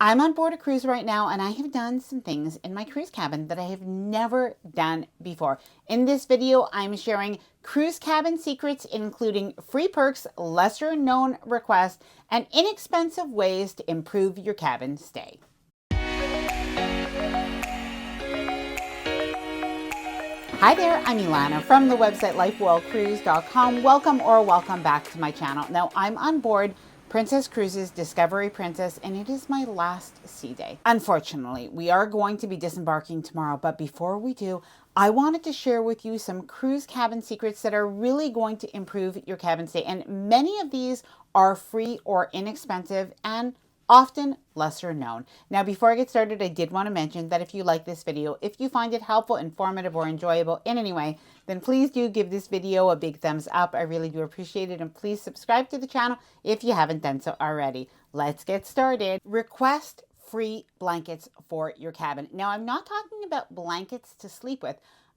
I'm on board a cruise right now, and I have done some things in my cruise cabin that I have never done before. In this video, I'm sharing cruise cabin secrets, including free perks, lesser known requests, and inexpensive ways to improve your cabin stay. Hi there, I'm Ilana from the website lifewellcruise.com. Welcome back to my channel. Now, I'm on board Princess Cruises Discovery Princess, and it is my last sea day. Unfortunately, we are going to be disembarking tomorrow, but before we do, I wanted to share with you some cruise cabin secrets that are really going to improve your cabin stay, and many of these are free or inexpensive and often lesser known. Now, before I get started, I did want to mention that if you like this video, if you find it helpful, informative, or enjoyable in any way, then please do give this video a big thumbs up. I really do appreciate it. And please subscribe to the channel if you haven't done so already. Let's get started. Request free blankets for your cabin. Now, I'm not talking about blankets to sleep with.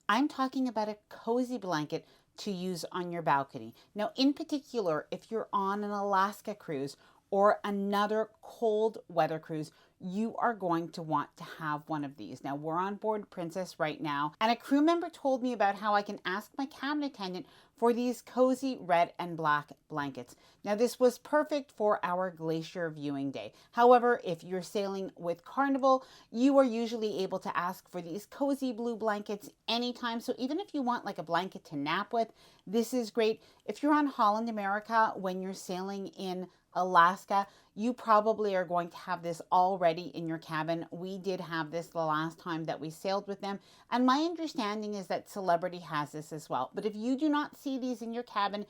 I'm talking about a cozy blanket to use on your balcony. Now, in particular, if you're on an Alaska cruise or another cold weather cruise, you are going to want to have one of these. Now, we're on board Princess right now, and a crew member told me about how I can ask my cabin attendant for these cozy red and black blankets. Now, this was perfect for our glacier viewing day. However, if you're sailing with Carnival, you are usually able to ask for these cozy blue blankets anytime. So even if you want like a blanket to nap with, this is great. If you're on Holland America when you're sailing in Alaska, you probably are going to have this already in your cabin. We did have this the last time that we sailed with them, and my understanding is that Celebrity has this as well. But if you do not see these in your cabin,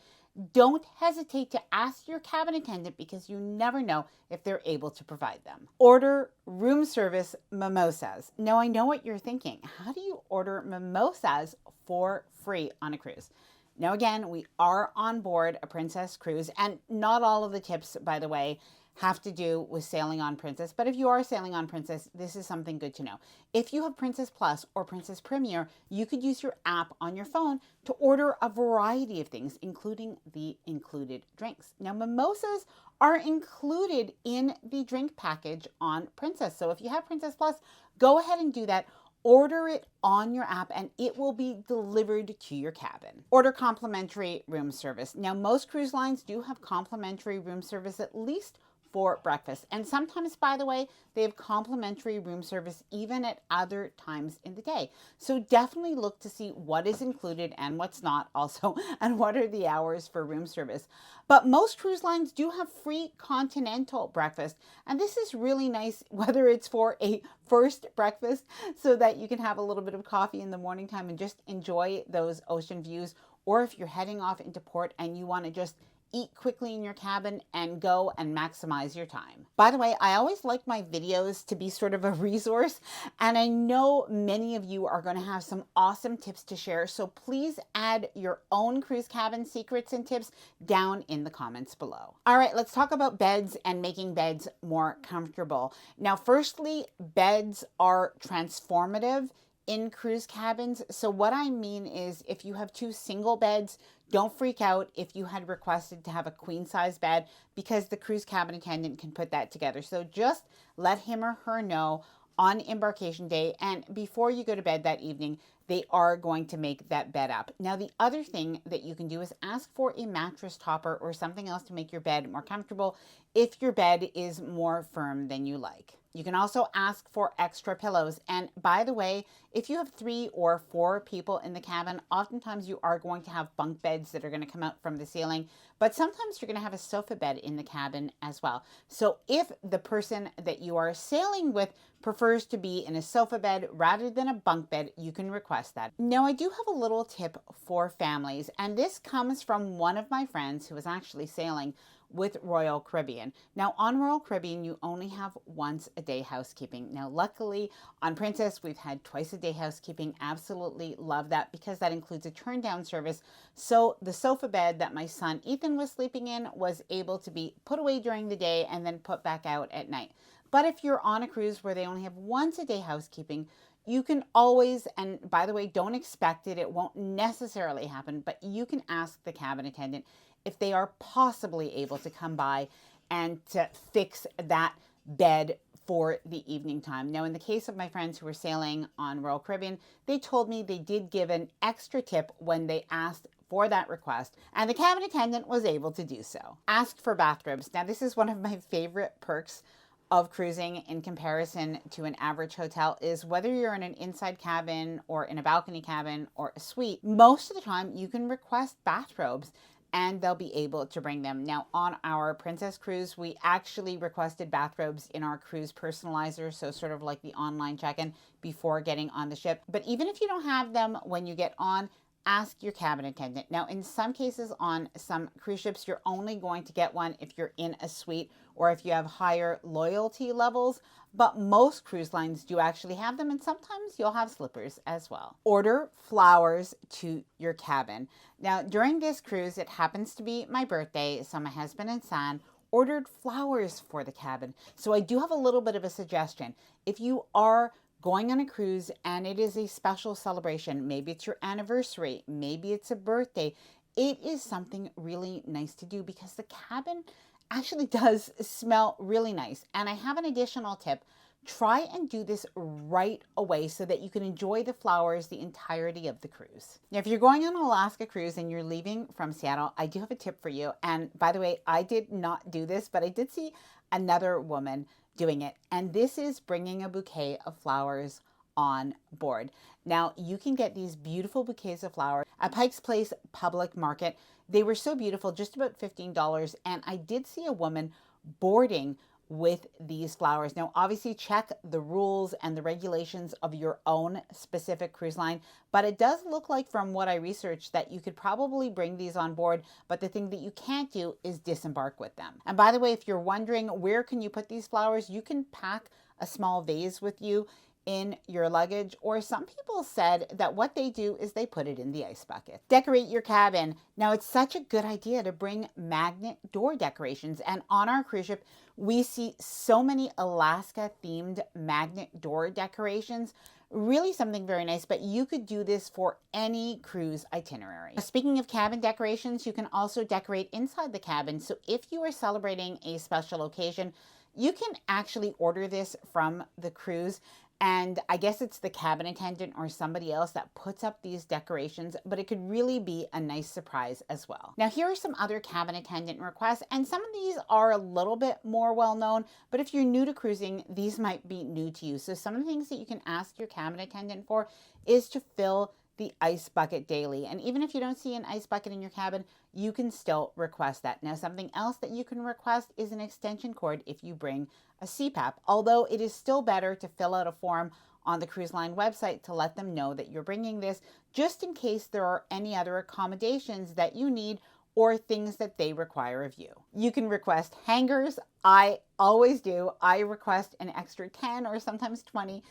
don't hesitate to ask your cabin attendant, because you never know if they're able to provide them. Order room service mimosas. Now, I know what you're thinking. How do you order mimosas for free on a cruise? Now, again, we are on board a Princess cruise, and not all of the tips, by the way, have to do with sailing on Princess. But if you are sailing on Princess, this is something good to know. If you have Princess Plus or Princess Premier, you could use your app on your phone to order a variety of things, including the included drinks. Now, mimosas are included in the drink package on Princess. So if you have Princess Plus, go ahead and do that. Order it on your app and it will be delivered to your cabin. Order complimentary room service. Now, most cruise lines do have complimentary room service, at least for breakfast. And sometimes, by the way, they have complimentary room service even at other times in the day. So definitely look to see what is included and what's not also, and what are the hours for room service. But most cruise lines do have free continental breakfast. And this is really nice, whether it's for a first breakfast so that you can have a little bit of coffee in the morning time and just enjoy those ocean views, or if you're heading off into port and you want to just eat quickly in your cabin and go and maximize your time. By the way, I always like my videos to be sort of a resource, and I know many of you are going to have some awesome tips to share, so please add your own cruise cabin secrets and tips down in the comments below. All right, let's talk about beds and making beds more comfortable. Now, firstly, beds are transformative in cruise cabins. So what I mean is, if you have two single beds, don't freak out if you had requested to have a queen size bed, because the cruise cabin attendant can put that together. So just let him or her know on embarkation day, and before you go to bed that evening, they are going to make that bed up. Now, the other thing that you can do is ask for a mattress topper or something else to make your bed more comfortable if your bed is more firm than you like. You can also ask for extra pillows. And by the way, if you have 3 or 4 people in the cabin, oftentimes you are going to have bunk beds that are going to come out from the ceiling, but sometimes you're going to have a sofa bed in the cabin as well. So if the person that you are sailing with prefers to be in a sofa bed rather than a bunk bed, you can request that. Now, I do have a little tip for families, and this comes from one of my friends who was actually sailing with Royal Caribbean. Now, on Royal Caribbean, you only have once a day housekeeping. Now, luckily on Princess, we've had twice a day housekeeping. Absolutely love that, because that includes a turn down service. So the sofa bed that my son Ethan was sleeping in was able to be put away during the day and then put back out at night. But if you're on a cruise where they only have once a day housekeeping, you can always, and by the way, don't expect it, it won't necessarily happen, but you can ask the cabin attendant if they are possibly able to come by and to fix that bed for the evening time. Now, in the case of my friends who were sailing on Royal Caribbean, they told me they did give an extra tip when they asked for that request, and the cabin attendant was able to do so. Asked for bathrobes. Now, this is one of my favorite perks of cruising in comparison to an average hotel is whether you're in an inside cabin or in a balcony cabin or a suite, most of the time you can request bathrobes and they'll be able to bring them. Now, on our Princess cruise, we actually requested bathrobes in our cruise personalizer, so sort of like the online check-in before getting on the ship. But even if you don't have them when you get on, ask your cabin attendant. Now, in some cases on some cruise ships, you're only going to get one if you're in a suite or if you have higher loyalty levels, but most cruise lines do actually have them, and sometimes you'll have slippers as well. Order flowers to your cabin. Now, during this cruise, it happens to be my birthday, so my husband and son ordered flowers for the cabin. So I do have a little bit of a suggestion. If you are going on a cruise and it is a special celebration, maybe it's your anniversary, maybe it's a birthday, it is something really nice to do because the cabin actually does smell really nice. And I have an additional tip. Try and do this right away so that you can enjoy the flowers the entirety of the cruise. Now, if you're going on an Alaska cruise and you're leaving from Seattle, I do have a tip for you. And by the way, I did not do this, but I did see another woman doing it. And this is bringing a bouquet of flowers on board. Now, you can get these beautiful bouquets of flowers at Pike's Place Public Market. They were so beautiful, just about $15. And I did see a woman boarding with these flowers. Now, obviously check the rules and the regulations of your own specific cruise line, but it does look like from what I researched that you could probably bring these on board, but the thing that you can't do is disembark with them. And by the way, if you're wondering where can you put these flowers, you can pack a small vase with you in your luggage, or some people said that what they do is they put it in the ice bucket. Decorate your cabin. Now, it's such a good idea to bring magnet door decorations, and on our cruise ship we see so many Alaska themed magnet door decorations. Really something very nice, but you could do this for any cruise itinerary. Speaking of cabin decorations, you can also decorate inside the cabin. So if you are celebrating a special occasion, you can actually order this from the cruise. And I guess it's the cabin attendant or somebody else that puts up these decorations, but it could really be a nice surprise as well. Now, here are some other cabin attendant requests, and some of these are a little bit more well known, but if you're new to cruising, these might be new to you. So some of the things that you can ask your cabin attendant for is to fill the ice bucket daily. And even if you don't see an ice bucket in your cabin, you can still request that. Now, something else that you can request is an extension cord if you bring a CPAP, although it is still better to fill out a form on the cruise line website to let them know that you're bringing this, just in case there are any other accommodations that you need or things that they require of you. You can request hangers. I always do. I request an extra 10 or sometimes 20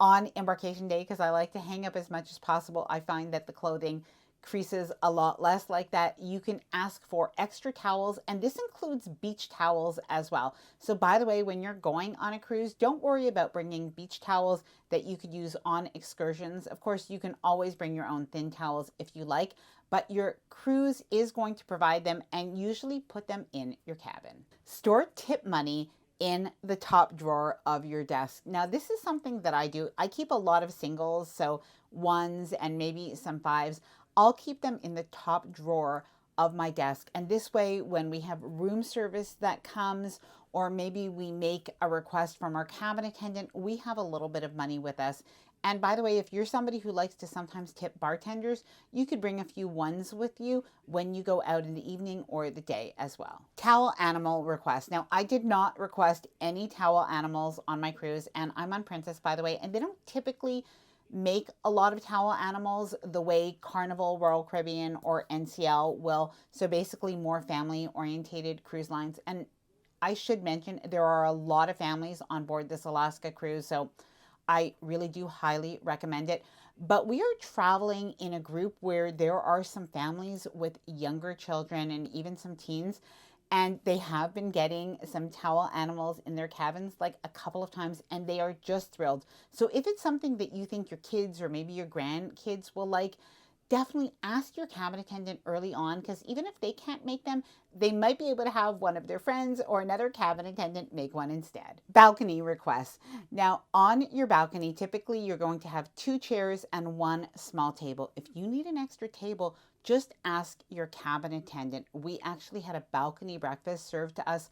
on embarkation day because I like to hang up as much as possible. I find that the clothing creases a lot less like that. You can ask for extra towels, and this includes beach towels as well. So by the way, when you're going on a cruise, don't worry about bringing beach towels that you could use on excursions. Of course, you can always bring your own thin towels if you like, but your cruise is going to provide them, and usually put them in your cabin. Store tip money in the top drawer of your desk. Now, this is something that I do. I keep a lot of singles, so ones and maybe some fives. I'll keep them in the top drawer of my desk. And this way, when we have room service that comes, or maybe we make a request from our cabin attendant, we have a little bit of money with us. And by the way, if you're somebody who likes to sometimes tip bartenders, you could bring a few ones with you when you go out in the evening or the day as well. Towel animal request. Now, I did not request any towel animals on my cruise, and I'm on Princess, by the way, and they don't typically make a lot of towel animals the way Carnival, Royal Caribbean, or NCL will. So basically more family-orientated cruise lines. And I should mention, there are a lot of families on board this Alaska cruise, so I really do highly recommend it. But we are traveling in a group where there are some families with younger children and even some teens, and they have been getting some towel animals in their cabins like a couple of times, and they are just thrilled. So if it's something that you think your kids or maybe your grandkids will like, definitely ask your cabin attendant early on, because even if they can't make them, they might be able to have one of their friends or another cabin attendant make one instead. Balcony requests. Now, on your balcony, typically you're going to have 2 chairs and 1 small table. If you need an extra table, just ask your cabin attendant. We actually had a balcony breakfast served to us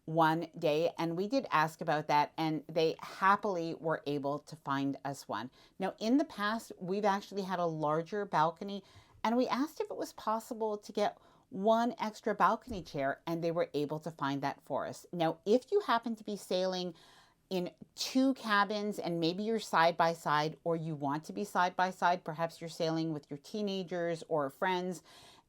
one day, and we did ask about that, and they happily were able to find us one. Now, in the past, we've actually had a larger balcony, and we asked if it was possible to get 1 extra balcony chair, and they were able to find that for us. Now, if you happen to be sailing in 2 cabins and maybe you're side by side, or you want to be side by side, perhaps you're sailing with your teenagers or friends,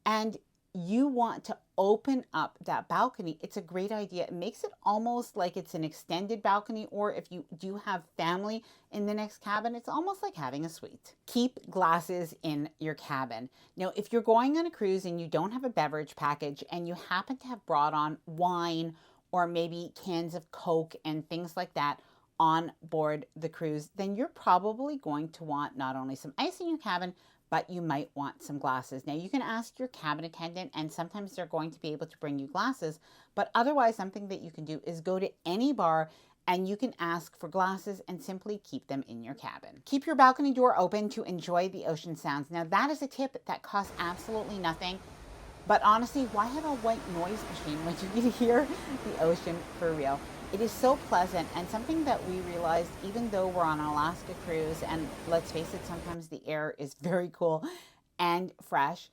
and you want to open up that balcony, it's a great idea. It makes it almost like it's an extended balcony, or if you do have family in the next cabin, it's almost like having a suite. Keep glasses in your cabin. Now, if you're going on a cruise and you don't have a beverage package and you happen to have brought on wine or maybe cans of Coke and things like that on board the cruise, then you're probably going to want not only some ice in your cabin, but you might want some glasses. Now, you can ask your cabin attendant, and sometimes they're going to be able to bring you glasses, but otherwise something that you can do is go to any bar and you can ask for glasses and simply keep them in your cabin. Keep your balcony door open to enjoy the ocean sounds. Now, that is a tip that costs absolutely nothing. But honestly, why have a white noise machine when you can hear the ocean for real? It is so pleasant, and something that we realized, even though we're on an Alaska cruise, and let's face it, sometimes the air is very cool and fresh,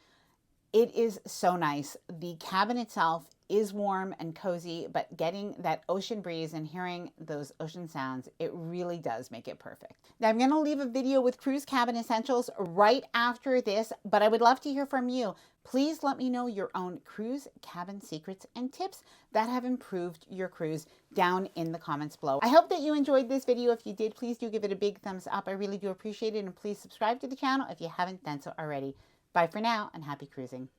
it is so nice. The cabin itself is warm and cozy, but getting that ocean breeze and hearing those ocean sounds, it really does make it perfect. Now, I'm going to leave a video with cruise cabin essentials right after this, but I would love to hear from you. Please let me know your own cruise cabin secrets and tips that have improved your cruise down in the comments below. I hope that you enjoyed this video. If you did, please do give it a big thumbs up. I really do appreciate it, and please subscribe to the channel if you haven't done so already. Bye for now, and happy cruising.